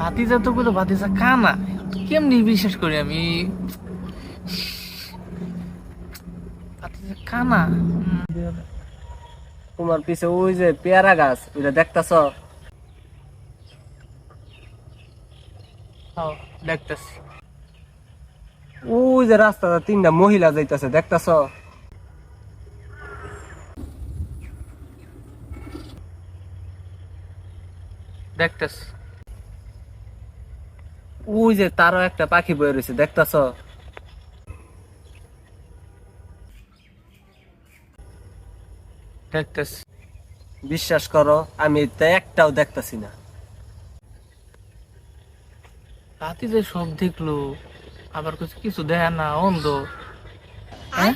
ভাতিজা তো বলে ভাতিজা কানা, কেমনি বিশ্বাস করি আমি? ভাতিজা কানা। তোমার পিছে ওই যে পেয়ারা গাছ ওইটা দেখতাছ? হ্যাঁ, দেখতেছি। ওই যে রাস্তাটা তিনটা মহিলা যাইতাছে দেখতাছ? দেখতেছি। ওই যে তারও একটা পাখি বয়ে রয়েছে দেখতাছ? দেখতেছি। বিশ্বাস করো আমি এটা একটাও দেখতাছি না। ভাতিজা সব দেখলো, আবার কিছু কিছু দেখে না, অন্ধ। হ্যাঁ,